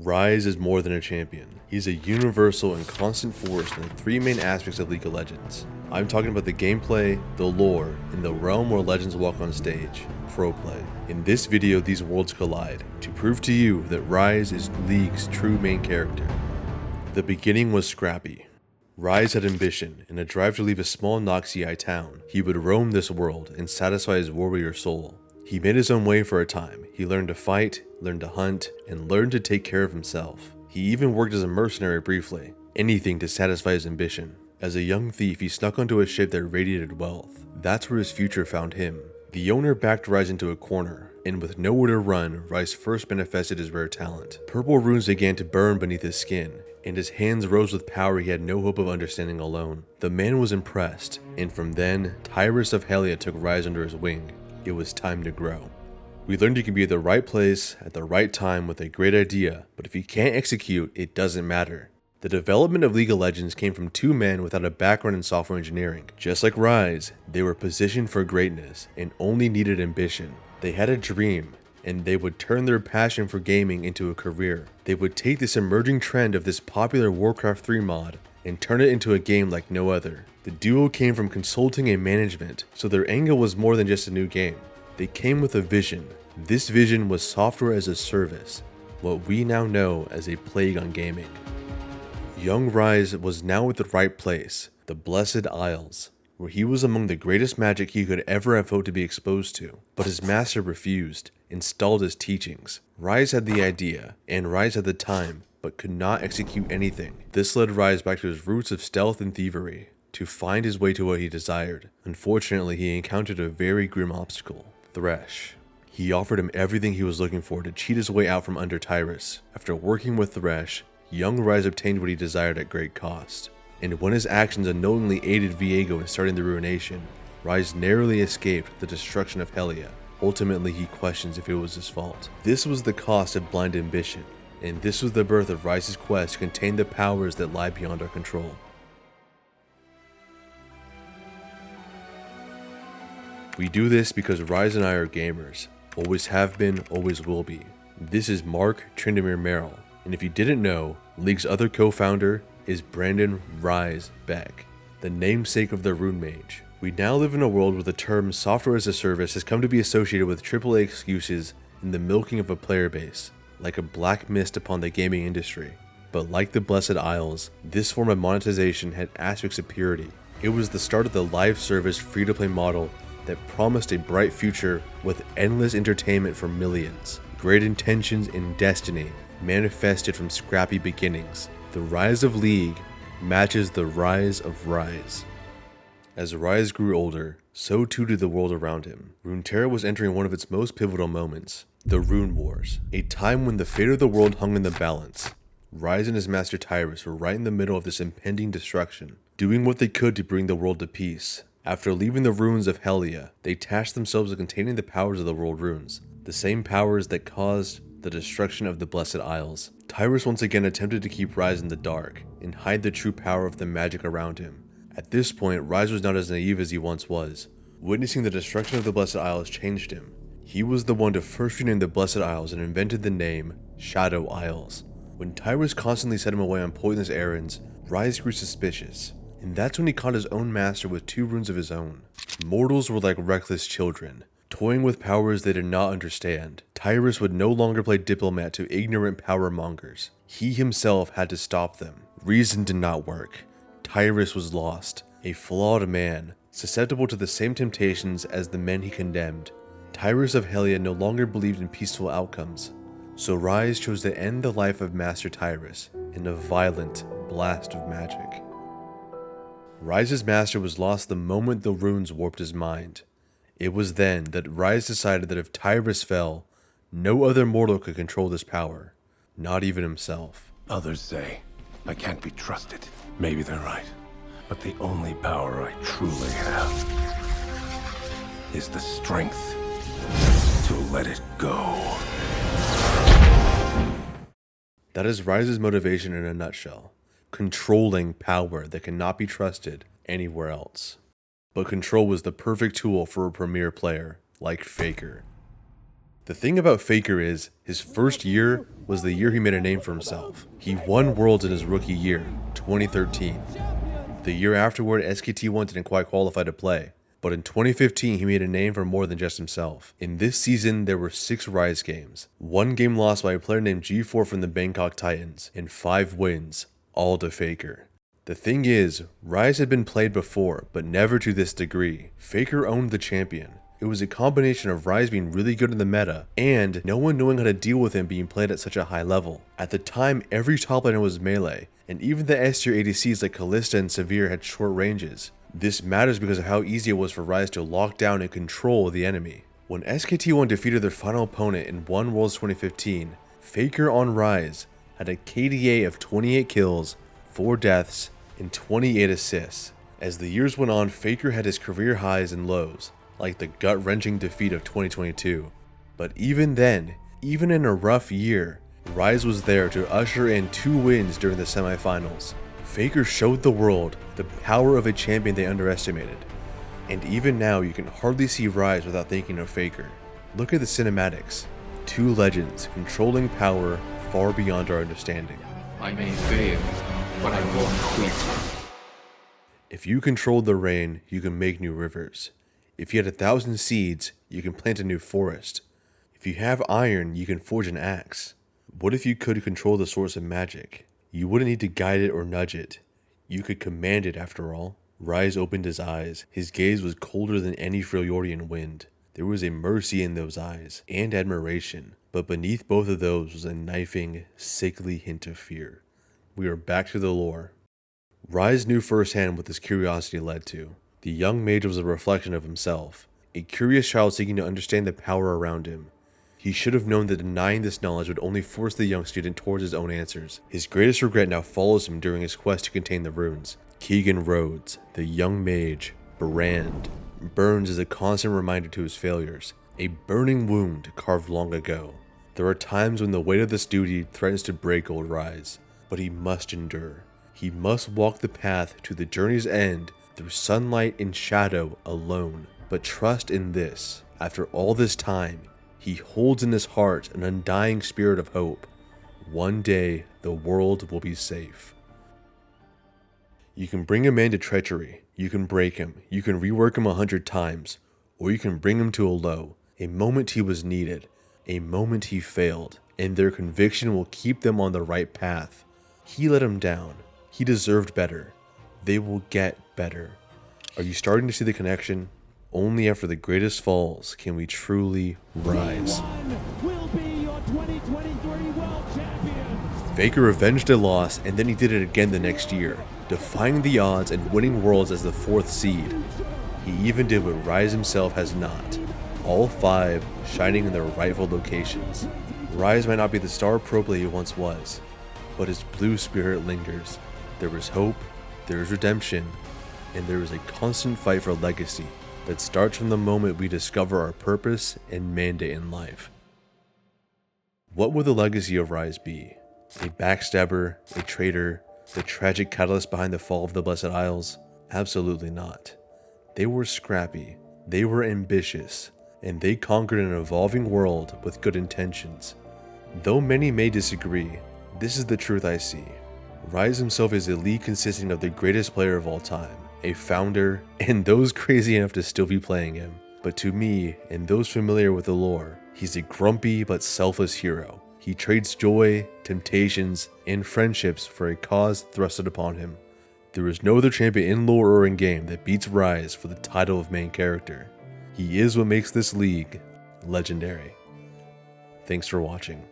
Ryze is more than a champion. He's a universal and constant force in the three main aspects of League of Legends. I'm talking about the gameplay, the lore, and the realm where legends walk on stage, pro play. In this video, these worlds collide, to prove to you that Ryze is League's true main character. The beginning was scrappy. Ryze had ambition and a drive to leave a small Noxii town. He would roam this world and satisfy his warrior soul. He made his own way for a time. He learned to fight, learned to hunt, and learned to take care of himself. He even worked as a mercenary briefly, anything to satisfy his ambition. As a young thief, he snuck onto a ship that radiated wealth. That's where his future found him. The owner backed Ryze into a corner, and with nowhere to run, Ryze first manifested his rare talent. Purple runes began to burn beneath his skin, and his hands rose with power he had no hope of understanding alone. The man was impressed, and from then, Tyrus of Helia took Ryze under his wing. It was time to grow. We learned you can be at the right place at the right time with a great idea, but if you can't execute, it doesn't matter. The development of League of Legends came from two men without a background in software engineering. Just like Ryze, they were positioned for greatness and only needed ambition. They had a dream, and they would turn their passion for gaming into a career. They would take this emerging trend of this popular Warcraft 3 mod and turn it into a game like no other. The duo came from consulting and management, so their angle was more than just a new game. They came with a vision. This vision was software as a service, what we now know as a plague on gaming. Young Ryze was now at the right place, the Blessed Isles, where he was among the greatest magic he could ever have hoped to be exposed to. But his master refused, and stalled his teachings. Ryze had the idea, and Ryze had the time, but could not execute anything. This led Ryze back to his roots of stealth and thievery, to find his way to what he desired. Unfortunately, he encountered a very grim obstacle, Thresh. He offered him everything he was looking for to cheat his way out from under Tyrus. After working with Thresh, young Ryze obtained what he desired at great cost. And when his actions unknowingly aided Viego in starting the ruination, Ryze narrowly escaped the destruction of Helia. Ultimately, he questions if it was his fault. This was the cost of blind ambition, and this was the birth of Ryze's quest to contain the powers that lie beyond our control. We do this because Ryze and I are gamers. Always have been, always will be. This is Mark Tryndamere Merrill, and if you didn't know, League's other co-founder is Brandon Ryze Beck, the namesake of the Rune Mage. We now live in a world where the term software as a service has come to be associated with AAA excuses and the milking of a player base, like a black mist upon the gaming industry. But like the Blessed Isles, this form of monetization had aspects of purity. It was the start of the live service free-to-play model that promised a bright future with endless entertainment for millions. Great intentions and destiny manifested from scrappy beginnings. The rise of League matches the rise of Ryze. As Ryze grew older, so too did the world around him. Runeterra was entering one of its most pivotal moments, the Rune Wars, a time when the fate of the world hung in the balance. Ryze and his master Tyrus were right in the middle of this impending destruction, doing what they could to bring the world to peace. After leaving the ruins of Helia, they tasked themselves with containing the powers of the world runes, the same powers that caused the destruction of the Blessed Isles. Tyrus once again attempted to keep Ryze in the dark and hide the true power of the magic around him. At this point, Ryze was not as naive as he once was. Witnessing the destruction of the Blessed Isles changed him. He was the one to first rename the Blessed Isles and invented the name Shadow Isles. When Tyrus constantly sent him away on pointless errands, Ryze grew suspicious. And that's when he caught his own master with two runes of his own. Mortals were like reckless children, toying with powers they did not understand. Tyrus would no longer play diplomat to ignorant power mongers. He himself had to stop them. Reason did not work. Tyrus was lost, a flawed man, susceptible to the same temptations as the men he condemned. Tyrus of Helia no longer believed in peaceful outcomes, so Ryze chose to end the life of Master Tyrus in a violent blast of magic. Ryze's master was lost the moment the runes warped his mind. It was then that Ryze decided that if Tyrus fell, no other mortal could control this power, not even himself. Others say I can't be trusted. Maybe they're right, but the only power I truly have is the strength to let it go. That is Ryze's motivation in a nutshell. Controlling power that cannot be trusted anywhere else. But control was the perfect tool for a premier player like Faker. The thing about Faker is, his first year was the year he made a name for himself. He won Worlds in his rookie year, 2013. The year afterward, SKT1 didn't quite qualify to play, but in 2015 he made a name for more than just himself. In this season, there were 6 Ryze games, 1 game lost by a player named G4 from the Bangkok Titans, and 5 wins, all to Faker. The thing is, Ryze had been played before, but never to this degree. Faker owned the champion. It was a combination of Ryze being really good in the meta, and no one knowing how to deal with him being played at such a high level. At the time, every top laner was melee, and even the S tier ADCs like Kalista and Severe had short ranges. This matters because of how easy it was for Ryze to lock down and control the enemy. When SKT1 defeated their final opponent and won Worlds 2015, Faker on Ryze had a KDA of 28 kills, 4 deaths, and 28 assists. As the years went on, Faker had his career highs and lows, like the gut-wrenching defeat of 2022. But even then, even in a rough year, Ryze was there to usher in 2 wins during the semifinals. Faker showed the world the power of a champion they underestimated. And even now, you can hardly see Ryze without thinking of Faker. Look at the cinematics. 2 legends controlling power far beyond our understanding. I may fail, but I won't quit. If you controlled the rain, you can make new rivers. If you had 1,000 seeds, you can plant a new forest. If you have iron, you can forge an axe. What if you could control the source of magic? You wouldn't need to guide it or nudge it. You could command it after all. Ryze opened his eyes. His gaze was colder than any Freljordian wind. There was a mercy in those eyes, and admiration. But beneath both of those was a knifing, sickly hint of fear. We are back to the lore. Ryze knew firsthand what this curiosity led to. The young mage was a reflection of himself, a curious child seeking to understand the power around him. He should have known that denying this knowledge would only force the young student towards his own answers. His greatest regret now follows him during his quest to contain the runes. Keegan Rhodes, the young mage, Brand. Burns is a constant reminder to his failures, a burning wound carved long ago. There are times when the weight of this duty threatens to break old Ryze, but he must endure. He must walk the path to the journey's end through sunlight and shadow alone. But trust in this, after all this time, he holds in his heart an undying spirit of hope. One day, the world will be safe. You can bring a man to treachery, you can break him, you can rework him 100 times, or you can bring him to a low, a moment he was needed, a moment he failed, and their conviction will keep them on the right path. He let him down. He deserved better. They will get better. Are you starting to see the connection? Only after the greatest falls can we truly rise. Will be your 2023 world champion. Faker avenged a loss, and then he did it again the next year, defying the odds and winning Worlds as the 4th seed. He even did what Ryze himself has not, all 5 shining in their rightful locations. Ryze might not be the star pro player he once was, but his blue spirit lingers. There is hope, there is redemption, and there is a constant fight for legacy that starts from the moment we discover our purpose and mandate in life. What will the legacy of Ryze be? A backstabber, a traitor, the tragic catalyst behind the fall of the Blessed Isles? Absolutely not. They were scrappy, they were ambitious, and they conquered an evolving world with good intentions. Though many may disagree, this is the truth I see. Ryze himself is a league consisting of the greatest player of all time, a founder, and those crazy enough to still be playing him. But to me, and those familiar with the lore, he's a grumpy but selfless hero. He trades joy, temptations, and friendships for a cause thrusted upon him. There is no other champion in lore or in game that beats Ryze for the title of main character. He is what makes this league legendary. Thanks for watching.